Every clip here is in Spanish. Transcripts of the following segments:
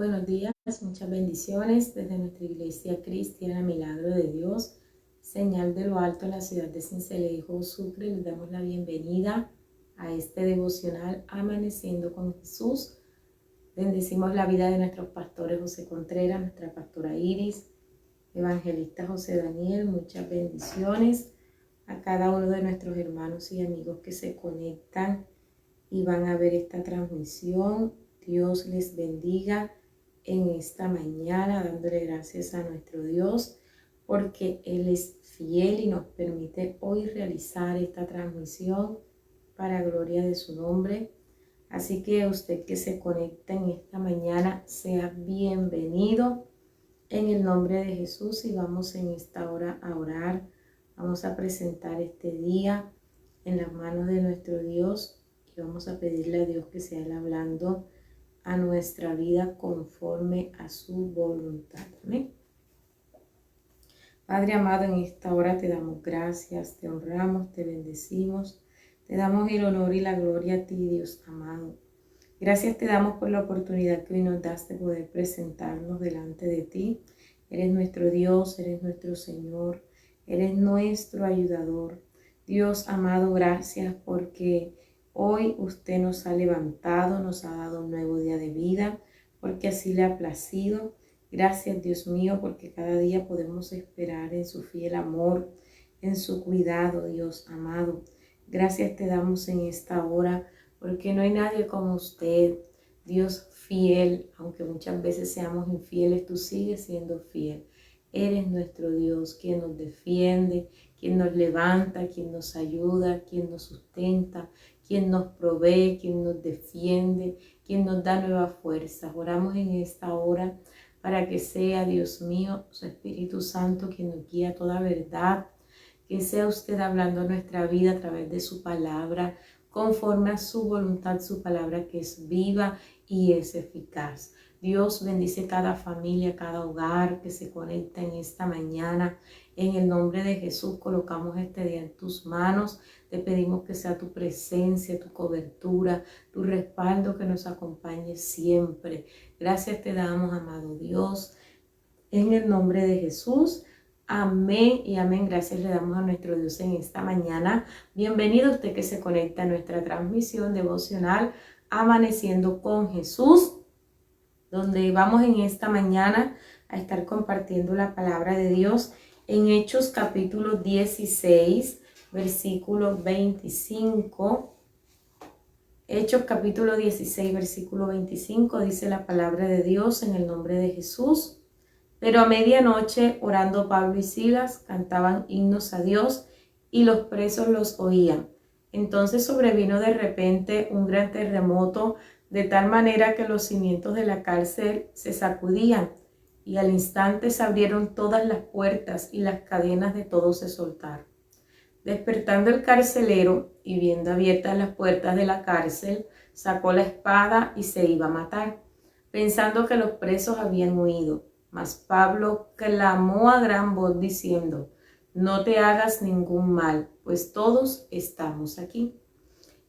Buenos días, muchas bendiciones desde nuestra iglesia cristiana Milagro de Dios, señal de lo alto en la ciudad de Sincelejo, Sucre. Les damos la bienvenida a este devocional Amaneciendo con Jesús. Bendecimos la vida de nuestros pastores José Contreras, nuestra pastora Iris, evangelista José Daniel. Muchas bendiciones a cada uno de nuestros hermanos y amigos que se conectan y van a ver esta transmisión. Dios les bendiga en esta mañana, dándole gracias a nuestro Dios porque Él es fiel y nos permite hoy realizar esta transmisión para gloria de su nombre. Así que usted que se conecta en esta mañana, sea bienvenido en el nombre de Jesús, y vamos en esta hora a orar. Vamos a presentar este día en las manos de nuestro Dios y vamos a pedirle a Dios que sea Él hablando a nuestra vida conforme a su voluntad. Amén. Padre amado, en esta hora te damos gracias, te honramos, te bendecimos, te damos el honor y la gloria a ti, Dios amado. Gracias te damos por la oportunidad que hoy nos das de poder presentarnos delante de ti. Eres nuestro Dios, eres nuestro Señor, eres nuestro ayudador. Dios amado, gracias porque hoy usted nos ha levantado, nos ha dado un nuevo día de vida, porque así le ha placido. Gracias, Dios mío, porque cada día podemos esperar en su fiel amor, en su cuidado, Dios amado. Gracias te damos en esta hora, porque no hay nadie como usted, Dios fiel. Aunque muchas veces seamos infieles, tú sigues siendo fiel. Eres nuestro Dios, quien nos defiende, quien nos levanta, quien nos ayuda, quien nos sustenta, quien nos provee, quien nos defiende, quien nos da nuevas fuerzas. Oramos en esta hora para que sea, Dios mío, su Espíritu Santo quien nos guía a toda verdad, que sea usted hablando a nuestra vida a través de su palabra, conforme a su voluntad, su palabra que es viva y es eficaz. Dios bendice cada familia, cada hogar que se conecta en esta mañana. En el nombre de Jesús colocamos este día en tus manos. Te pedimos que sea tu presencia, tu cobertura, tu respaldo que nos acompañe siempre. Gracias te damos, amado Dios, en el nombre de Jesús. Amén y amén. Gracias le damos a nuestro Dios en esta mañana. Bienvenido usted que se conecta a nuestra transmisión devocional Amaneciendo con Jesús, donde vamos en esta mañana a estar compartiendo la palabra de Dios en Hechos capítulo 16, versículo 25. Hechos capítulo 16, versículo 25, dice la palabra de Dios en el nombre de Jesús. Pero a medianoche, orando Pablo y Silas, cantaban himnos a Dios y los presos los oían. Entonces sobrevino de repente un gran terremoto, de tal manera que los cimientos de la cárcel se sacudían, y al instante se abrieron todas las puertas y las cadenas de todos se soltaron. Despertando el carcelero y viendo abiertas las puertas de la cárcel, sacó la espada y se iba a matar, pensando que los presos habían huido. Mas Pablo clamó a gran voz diciendo: no te hagas ningún mal, pues todos estamos aquí.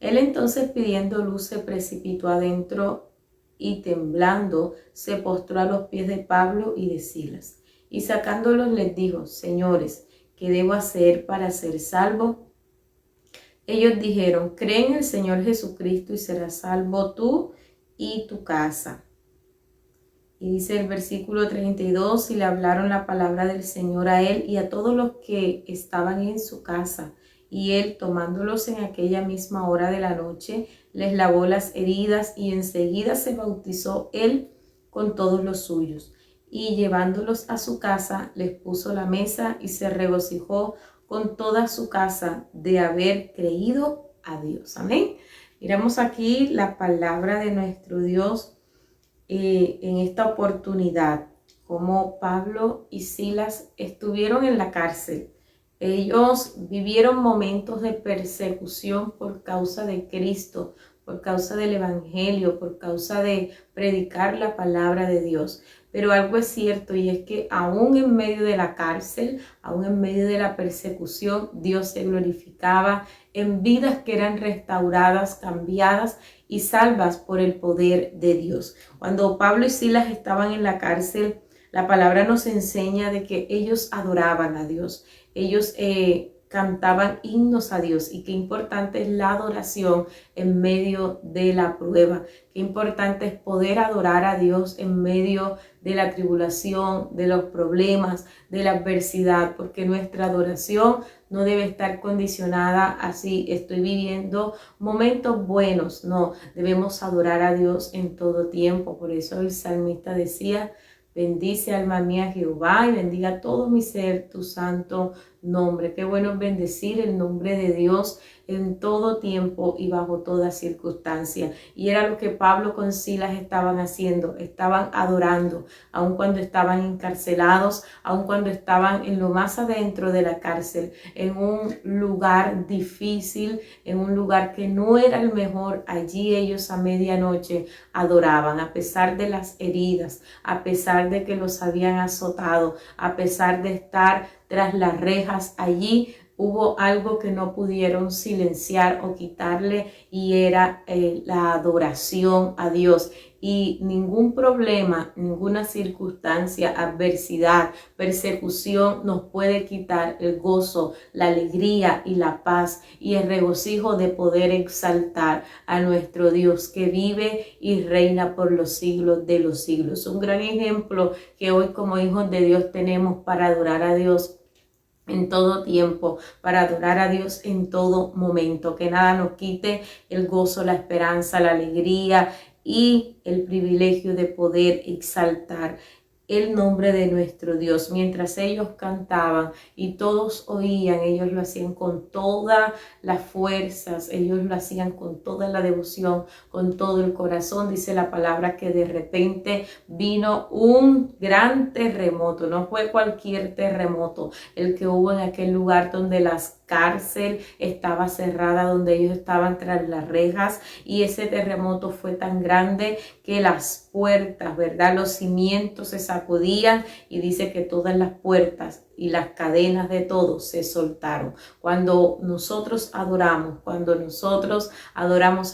Él entonces, pidiendo luz, se precipitó adentro y temblando se postró a los pies de Pablo y de Silas. Y sacándolos les dijo: señores, ¿qué debo hacer para ser salvo? Ellos dijeron: cree en el Señor Jesucristo y serás salvo tú y tu casa. Y dice el versículo 32, y le hablaron la palabra del Señor a él y a todos los que estaban en su casa. Y él, tomándolos en aquella misma hora de la noche, les lavó las heridas, y enseguida se bautizó él con todos los suyos. Y llevándolos a su casa, les puso la mesa y se regocijó con toda su casa de haber creído a Dios. Amén. Miramos aquí la palabra de nuestro Dios. En esta oportunidad, como Pablo y Silas estuvieron en la cárcel. Ellos vivieron momentos de persecución por causa de Cristo, por causa del Evangelio, por causa de predicar la palabra de Dios. Pero algo es cierto y es que aún en medio de la cárcel, aún en medio de la persecución, Dios se glorificaba en vidas que eran restauradas, cambiadas y salvas por el poder de Dios. Cuando Pablo y Silas estaban en la cárcel, la palabra nos enseña de que ellos adoraban a Dios. Ellos cantaban himnos a Dios, y qué importante es la adoración en medio de la prueba. Qué importante es poder adorar a Dios en medio de la tribulación, de los problemas, de la adversidad, porque nuestra adoración no debe estar condicionada así, estoy viviendo momentos buenos. No, debemos adorar a Dios en todo tiempo. Por eso el salmista decía: bendice alma mía Jehová y bendiga todo mi ser tu santo nombre. Qué bueno es bendecir el nombre de Dios en todo tiempo y bajo toda circunstancia. Y era lo que Pablo con Silas estaban haciendo. Estaban adorando, aun cuando estaban encarcelados, aun cuando estaban en lo más adentro de la cárcel, en un lugar difícil, en un lugar que no era el mejor. Allí ellos a medianoche adoraban, a pesar de las heridas, a pesar de que los habían azotado, a pesar de estar tras las rejas. Allí hubo algo que no pudieron silenciar o quitarle, y era la adoración a Dios. Y ningún problema, ninguna circunstancia, adversidad, persecución nos puede quitar el gozo, la alegría y la paz y el regocijo de poder exaltar a nuestro Dios que vive y reina por los siglos de los siglos. Un gran ejemplo que hoy como hijos de Dios tenemos para adorar a Dios en todo tiempo, para adorar a Dios en todo momento. Que nada nos quite el gozo, la esperanza, la alegría y el privilegio de poder exaltar el nombre de nuestro Dios. Mientras ellos cantaban y todos oían, ellos lo hacían con todas las fuerzas, ellos lo hacían con toda la devoción, con todo el corazón. Dice la palabra que de repente vino un gran terremoto. No fue cualquier terremoto el que hubo en aquel lugar donde las cárcel estaba cerrada, donde ellos estaban tras las rejas, y ese terremoto fue tan grande que las puertas, ¿verdad? Los cimientos se sacudían, y dice que todas las puertas y las cadenas de todos se soltaron. Cuando nosotros adoramos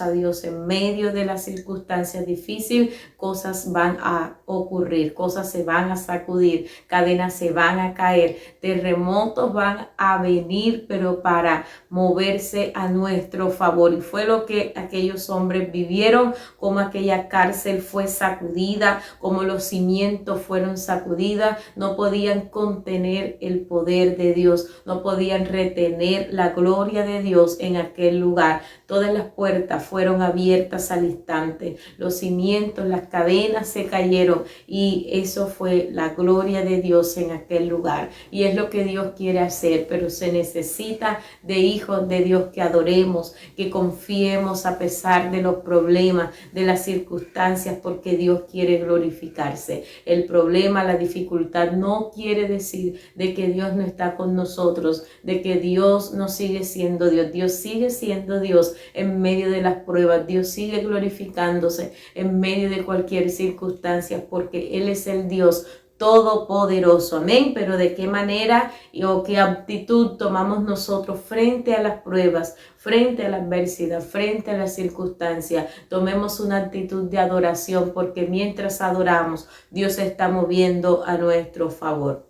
a Dios en medio de las circunstancias difíciles, cosas van a ocurrir, cosas se van a sacudir, cadenas se van a caer, terremotos van a venir, pero para moverse a nuestro favor. Y fue lo que aquellos hombres vivieron, como aquella cárcel fue sacudida, como los cimientos fueron sacudidas. No podían contener el poder de Dios, no podían retener la gloria de Dios en aquel lugar. Todas las puertas fueron abiertas al instante, los cimientos, las cadenas se cayeron, y eso fue la gloria de Dios en aquel lugar. Y es lo que Dios quiere hacer, pero se necesita de hijos de Dios que adoremos, que confiemos a pesar de los problemas, de las circunstancias, porque Dios quiere glorificarse. El problema, la dificultad no quiere decir de que Dios no está con nosotros, de que Dios no sigue siendo Dios. Dios sigue siendo Dios en medio de las pruebas. Dios sigue glorificándose en medio de cualquier circunstancia, porque Él es el Dios todopoderoso. Amén. Pero ¿de qué manera o qué actitud tomamos nosotros frente a las pruebas, frente a la adversidad, frente a las circunstancias? Tomemos una actitud de adoración, porque mientras adoramos, Dios se está moviendo a nuestro favor.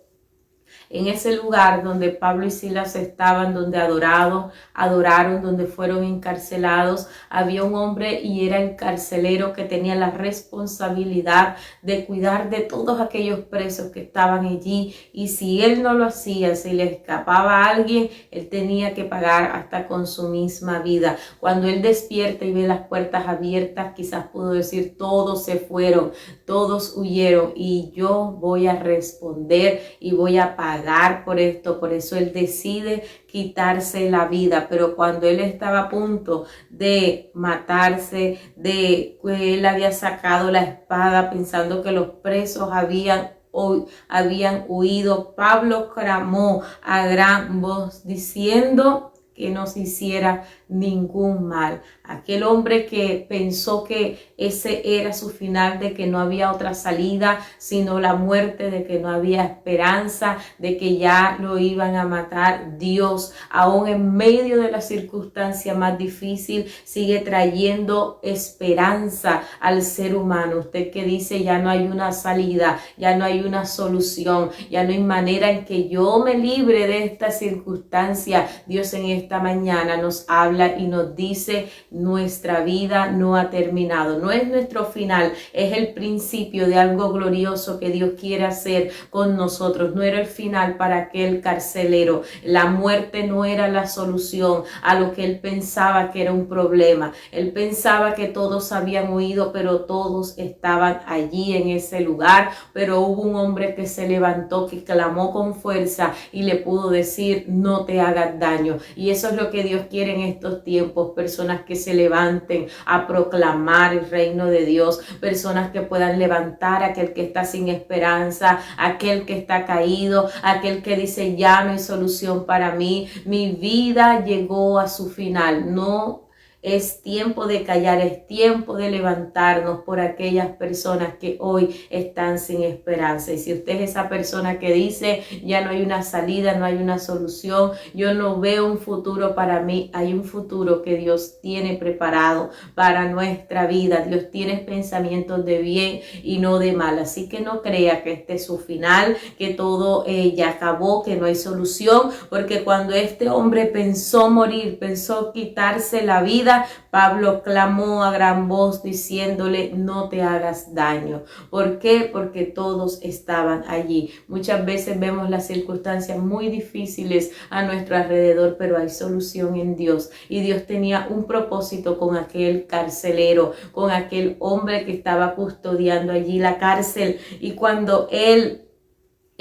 En ese lugar donde Pablo y Silas estaban, donde adoraron, donde fueron encarcelados, había un hombre, y era el carcelero, que tenía la responsabilidad de cuidar de todos aquellos presos que estaban allí. Y si él no lo hacía, si le escapaba a alguien, él tenía que pagar hasta con su misma vida. Cuando él despierta y ve las puertas abiertas, quizás pudo decir: todos se fueron, todos huyeron, y yo voy a responder y voy a pagar por esto. Por eso él decide quitarse la vida. Pero cuando él estaba a punto de matarse, de que él había sacado la espada pensando que los presos habían huido, Pablo clamó a gran voz diciendo que nos hiciera ningún mal. Aquel hombre que pensó que ese era su final, de que no había otra salida sino la muerte, de que no había esperanza, de que ya lo iban a matar. Dios, aún en medio de la circunstancia más difícil, sigue trayendo esperanza al ser humano. Usted que dice ya no hay una salida, ya no hay una solución, ya no hay manera en que yo me libre de esta circunstancia. Dios en esta mañana nos habla y nos dice: nuestra vida no ha terminado, no es nuestro final, es el principio de algo glorioso que Dios quiere hacer con nosotros. No era el final para aquel carcelero, la muerte no era la solución a lo que él pensaba que era un problema. Él pensaba que todos habían huido, pero todos estaban allí en ese lugar. Pero hubo un hombre que se levantó, que clamó con fuerza y le pudo decir: no te hagas daño. Y eso es lo que Dios quiere en estos tiempos: personas que se levanten a proclamar el reino de Dios, personas que puedan levantar a aquel que está sin esperanza, aquel que está caído, aquel que dice: ya no hay solución para mí, mi vida llegó a su final. No es tiempo de callar, es tiempo de levantarnos por aquellas personas que hoy están sin esperanza. Y si usted es esa persona que dice: ya no hay una salida, no hay una solución, yo no veo un futuro para mí, hay un futuro que Dios tiene preparado para nuestra vida. Dios tiene pensamientos de bien y no de mal. Así que no crea que este es su final, que todo ya acabó, que no hay solución, porque cuando este hombre pensó morir, pensó quitarse la vida, Pablo clamó a gran voz diciéndole: no te hagas daño. ¿Por qué? Porque todos estaban allí. Muchas veces vemos las circunstancias muy difíciles a nuestro alrededor, pero hay solución en Dios. Y Dios tenía un propósito con aquel carcelero, con aquel hombre que estaba custodiando allí la cárcel. Y cuando él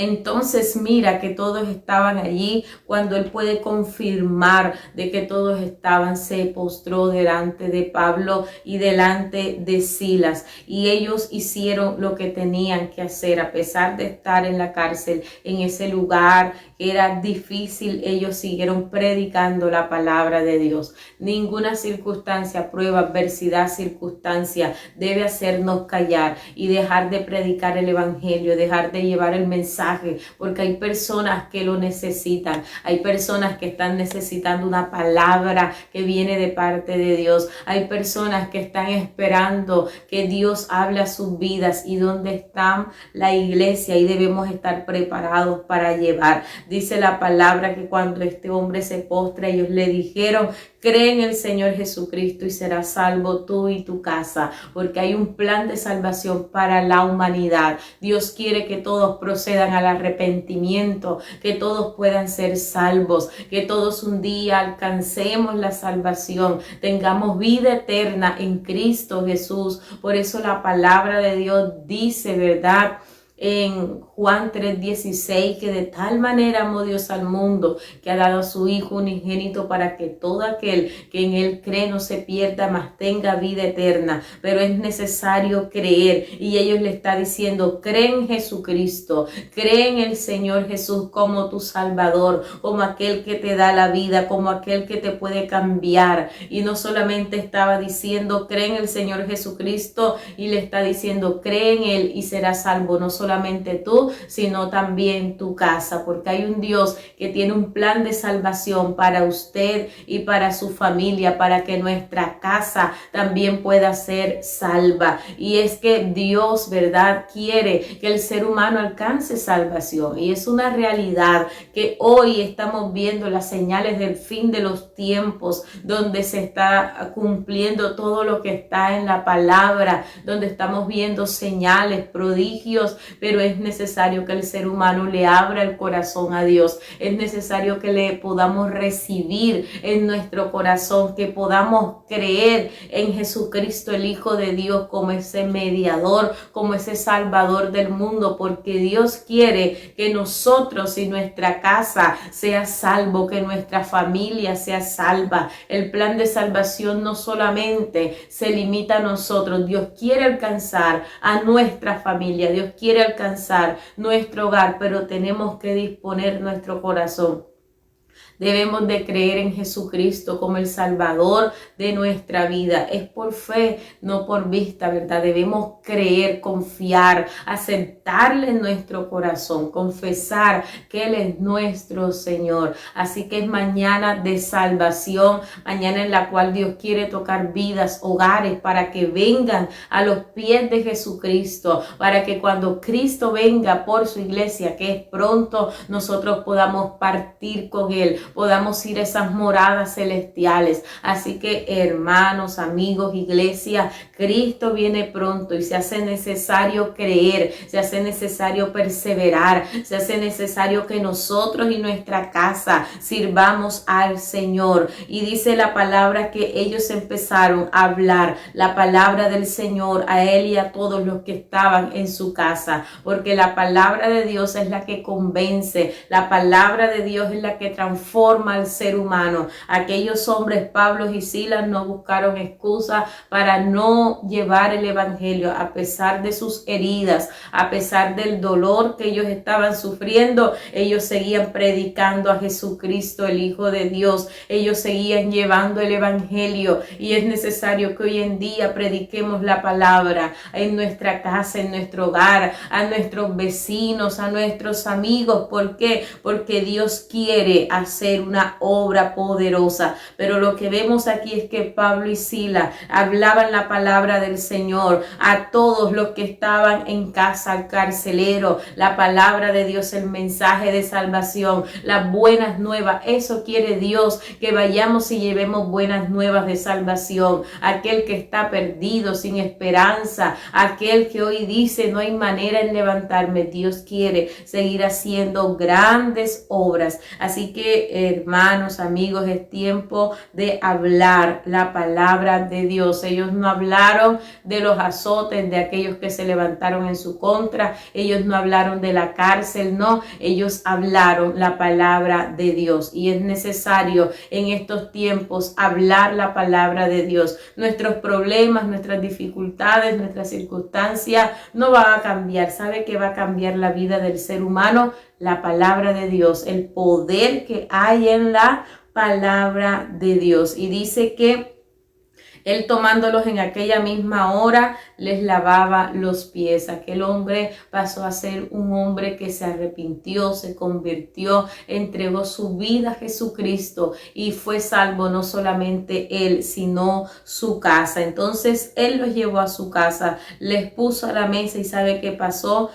entonces mira que todos estaban allí, cuando él puede confirmar de que todos estaban, se postró delante de Pablo y delante de Silas, y ellos hicieron lo que tenían que hacer. A pesar de estar en la cárcel, en ese lugar que era difícil, ellos siguieron predicando la palabra de Dios. Ninguna circunstancia, prueba, adversidad, circunstancia debe hacernos callar y dejar de predicar el evangelio, dejar de llevar el mensaje, porque hay personas que lo necesitan, hay personas que están necesitando una palabra que viene de parte de Dios, hay personas que están esperando que Dios hable a sus vidas. Y donde está la iglesia, y debemos estar preparados para llevar. Dice la palabra que cuando este hombre se postra, ellos le dijeron: cree en el Señor Jesucristo y serás salvo tú y tu casa, porque hay un plan de salvación para la humanidad. Dios quiere que todos procedan al arrepentimiento, que todos puedan ser salvos, que todos un día alcancemos la salvación, tengamos vida eterna en Cristo Jesús. Por eso la palabra de Dios dice, ¿verdad?, en Juan 3:16, que de tal manera amó Dios al mundo, que ha dado a su Hijo unigénito, para que todo aquel que en él cree no se pierda, mas tenga vida eterna. Pero es necesario creer, y ellos le está diciendo: cree en Jesucristo, cree en el Señor Jesús como tu Salvador, como aquel que te da la vida, como aquel que te puede cambiar. Y no solamente estaba diciendo: cree en el Señor Jesucristo, y le está diciendo: cree en él y serás salvo, no solamente tú, sino también tu casa, porque hay un Dios que tiene un plan de salvación para usted y para su familia, para que nuestra casa también pueda ser salva. Y es que Dios, ¿verdad?, quiere que el ser humano alcance salvación, y es una realidad que hoy estamos viendo las señales del fin de los tiempos, donde se está cumpliendo todo lo que está en la palabra, donde estamos viendo señales, prodigios, pero es necesario que el ser humano le abra el corazón a Dios. Es necesario que le podamos recibir en nuestro corazón, que podamos creer en Jesucristo, el Hijo de Dios, como ese mediador, como ese salvador del mundo, porque Dios quiere que nosotros y nuestra casa sea salvo, que nuestra familia sea salva. El plan de salvación no solamente se limita a nosotros. Dios quiere alcanzar a nuestra familia, Dios quiere alcanzar nuestro hogar, pero tenemos que disponer nuestro corazón. Debemos de creer en Jesucristo como el Salvador de nuestra vida. Es por fe, no por vista, ¿verdad? Debemos creer, confiar, aceptarle en nuestro corazón, confesar que Él es nuestro Señor. Así que es mañana de salvación, mañana en la cual Dios quiere tocar vidas, hogares, para que vengan a los pies de Jesucristo, para que cuando Cristo venga por su iglesia, que es pronto, nosotros podamos partir con Él, podamos ir a esas moradas celestiales. Así que hermanos, amigos, iglesia, Cristo viene pronto y se hace necesario creer, se hace necesario perseverar, se hace necesario que nosotros y nuestra casa sirvamos al Señor. Y dice la palabra que ellos empezaron a hablar la palabra del Señor a él y a todos los que estaban en su casa, porque la palabra de Dios es la que convence, la palabra de Dios es la que transforma al ser humano. Aquellos hombres, Pablo y Silas, no buscaron excusa para no llevar el evangelio, a pesar de sus heridas, a pesar del dolor que ellos estaban sufriendo. Ellos seguían predicando a Jesucristo, el Hijo de Dios. Ellos seguían llevando el evangelio, y es necesario que hoy en día prediquemos la palabra en nuestra casa, en nuestro hogar, a nuestros vecinos, a nuestros amigos. ¿Por qué? Porque Dios quiere hacer una obra poderosa. Pero lo que vemos aquí es que Pablo y Silas hablaban la palabra del Señor a todos los que estaban en casa, al carcelero, la palabra de Dios, el mensaje de salvación, las buenas nuevas. Eso quiere Dios, que vayamos y llevemos buenas nuevas de salvación. Aquel que está perdido, sin esperanza, aquel que hoy dice no hay manera en levantarme, Dios quiere seguir haciendo grandes obras. Así que hermanos, amigos, es tiempo de hablar la palabra de Dios. Ellos no hablaron de los azotes de aquellos que se levantaron en su contra, ellos no hablaron de la cárcel, no, ellos hablaron la palabra de Dios. Y es necesario en estos tiempos hablar la palabra de Dios. Nuestros problemas, nuestras dificultades, nuestras circunstancias no van a cambiar. ¿Sabe qué va a cambiar la vida del ser humano? La palabra de Dios, el poder que hay en la palabra de Dios. Y dice que él, tomándolos en aquella misma hora, les lavaba los pies. Aquel hombre pasó a ser un hombre que se arrepintió, se convirtió, entregó su vida a Jesucristo y fue salvo no solamente él, sino su casa. Entonces él los llevó a su casa, les puso a la mesa y ¿sabe qué pasó?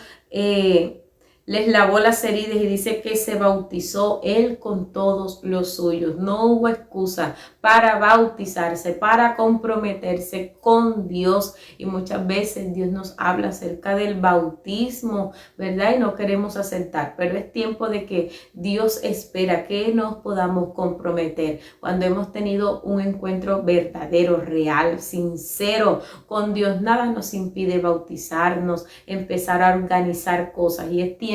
Les lavó las heridas y dice que se bautizó él con todos los suyos. No hubo excusa para bautizarse, para comprometerse con Dios. Y muchas veces Dios nos habla acerca del bautismo, ¿verdad? Y no queremos aceptar, pero es tiempo de que Dios espera que nos podamos comprometer. Cuando hemos tenido un encuentro verdadero, real, sincero con Dios, nada nos impide bautizarnos, empezar a organizar cosas. Y es tiempo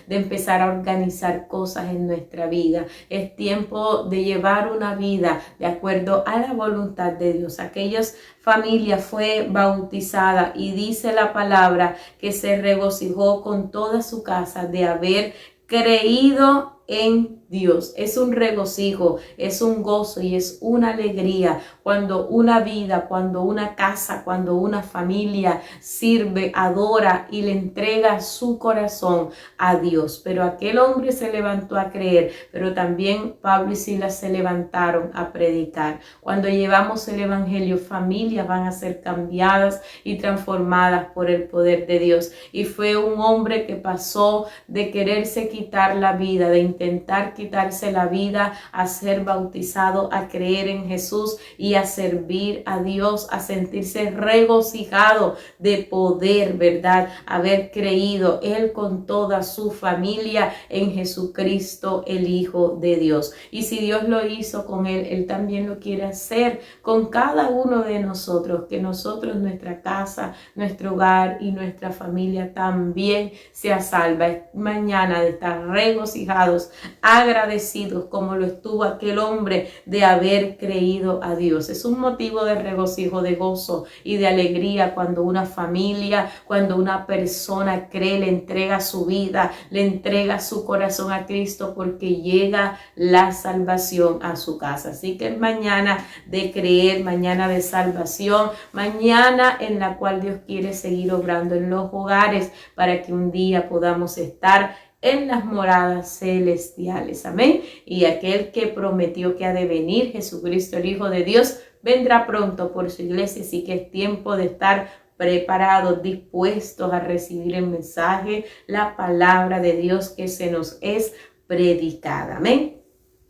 de empezar a organizar cosas en nuestra vida. Es tiempo de llevar una vida de acuerdo a la voluntad de Dios. Aquellas familias fue bautizada y dice la palabra que se regocijó con toda su casa de haber creído en Dios. Es un regocijo, es un gozo y es una alegría cuando una vida, cuando una casa, cuando una familia sirve, adora y le entrega su corazón a Dios. Pero aquel hombre se levantó a creer, pero también Pablo y Silas se levantaron a predicar. Cuando llevamos el evangelio, familias van a ser cambiadas y transformadas por el poder de Dios. Y fue un hombre que pasó de quererse quitar la vida, de intentar quitarse la vida, a ser bautizado, a creer en Jesús y a servir a Dios, a sentirse regocijado de poder, ¿verdad? Haber creído él con toda su familia en Jesucristo, el Hijo de Dios. Y si Dios lo hizo con él, él también lo quiere hacer con cada uno de nosotros, que nosotros, nuestra casa, nuestro hogar y nuestra familia también sea salva. Mañana de estar regocijados al agradecidos como lo estuvo aquel hombre de haber creído a Dios. Es un motivo de regocijo, de gozo y de alegría cuando una familia, cuando una persona cree, le entrega su vida, le entrega su corazón a Cristo, porque llega la salvación a su casa. Así que es mañana de creer, mañana de salvación, mañana en la cual Dios quiere seguir obrando en los hogares para que un día podamos estar en las moradas celestiales. Amén. Y aquel que prometió que ha de venir, Jesucristo, el Hijo de Dios, vendrá pronto por su iglesia. Así que es tiempo de estar preparados, dispuestos a recibir el mensaje, la palabra de Dios que se nos es predicada. Amén.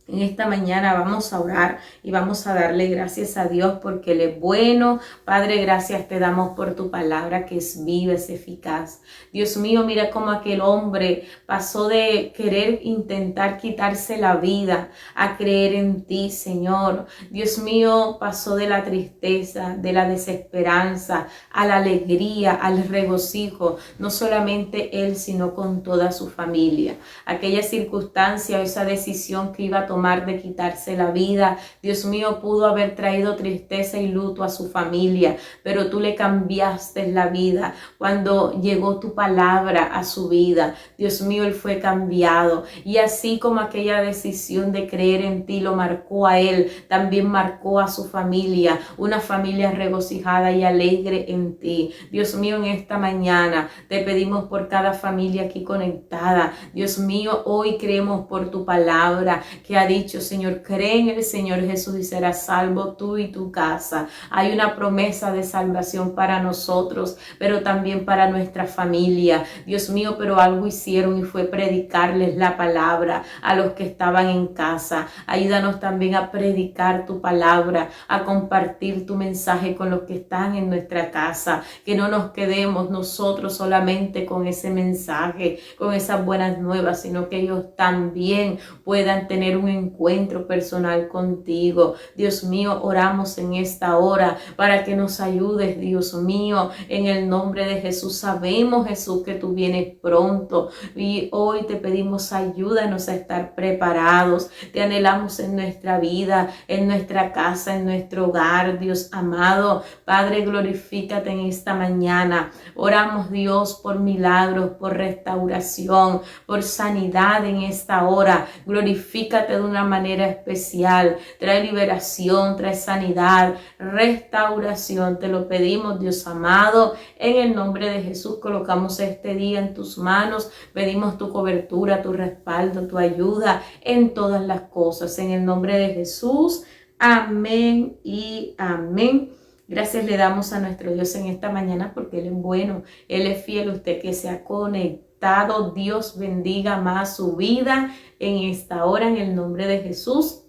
En esta mañana vamos a orar y vamos a darle gracias a Dios porque Él es bueno. Padre, gracias te damos por tu palabra que es viva, es eficaz. Dios mío, mira cómo aquel hombre pasó de querer intentar quitarse la vida a creer en ti, Señor. Dios mío, pasó de la tristeza, de la desesperanza, a la alegría, al regocijo. No solamente él, sino con toda su familia. Aquella circunstancia o esa decisión que iba a tomar de quitarse la vida, Dios mío, pudo haber traído tristeza y luto a su familia, pero tú le cambiaste la vida cuando llegó tu palabra a su vida. Dios mío, él fue cambiado, y así como aquella decisión de creer en ti lo marcó a él, también marcó a su familia, una familia regocijada y alegre en ti. Dios mío, en esta mañana te pedimos por cada familia aquí conectada. Dios mío, hoy creemos por tu palabra que ha dicho, Señor, cree en el Señor Jesús y serás salvo tú y tu casa. Hay una promesa de salvación para nosotros, pero también para nuestra familia. Dios mío, pero algo hicieron y fue predicarles la palabra a los que estaban en casa. Ayúdanos también a predicar tu palabra, a compartir tu mensaje con los que están en nuestra casa. Que no nos quedemos nosotros solamente con ese mensaje, con esas buenas nuevas, sino que ellos también puedan tener un encuentro personal contigo. Dios mío, oramos en esta hora para que nos ayudes, Dios mío, en el nombre de Jesús. Sabemos, Jesús, que tú vienes pronto y hoy te pedimos ayúdanos a estar preparados. Te anhelamos en nuestra vida, en nuestra casa, en nuestro hogar, Dios amado. Padre, glorifícate en esta mañana. Oramos, Dios, por milagros, por restauración, por sanidad en esta hora. Glorifícate de una manera especial. Trae liberación, trae sanidad, restauración. Te lo pedimos, Dios amado. En el nombre de Jesús colocamos este día en tus manos. Pedimos tu cobertura, tu respaldo, tu ayuda en todas las cosas. En el nombre de Jesús. Amén y amén. Gracias le damos a nuestro Dios en esta mañana porque Él es bueno, Él es fiel. Usted que se ha conectado, Dios bendiga más su vida en esta hora en el nombre de Jesús.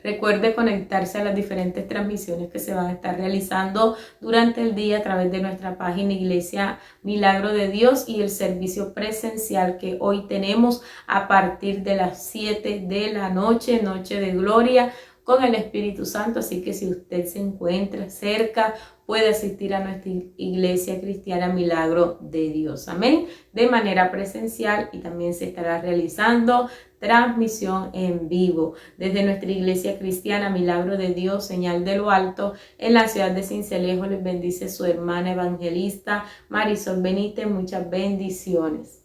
Recuerde conectarse a las diferentes transmisiones que se van a estar realizando durante el día a través de nuestra página Iglesia Milagro de Dios y el servicio presencial que hoy tenemos a partir de las 7 de la noche, Noche de Gloria con el Espíritu Santo. Así que si usted se encuentra cerca, puede asistir a nuestra Iglesia Cristiana Milagro de Dios. Amén. De manera presencial, y también se estará realizando transmisión en vivo desde nuestra Iglesia Cristiana Milagro de Dios, Señal de lo Alto, en la ciudad de Sincelejo. Les bendice su hermana evangelista Marisol Benítez. Muchas bendiciones.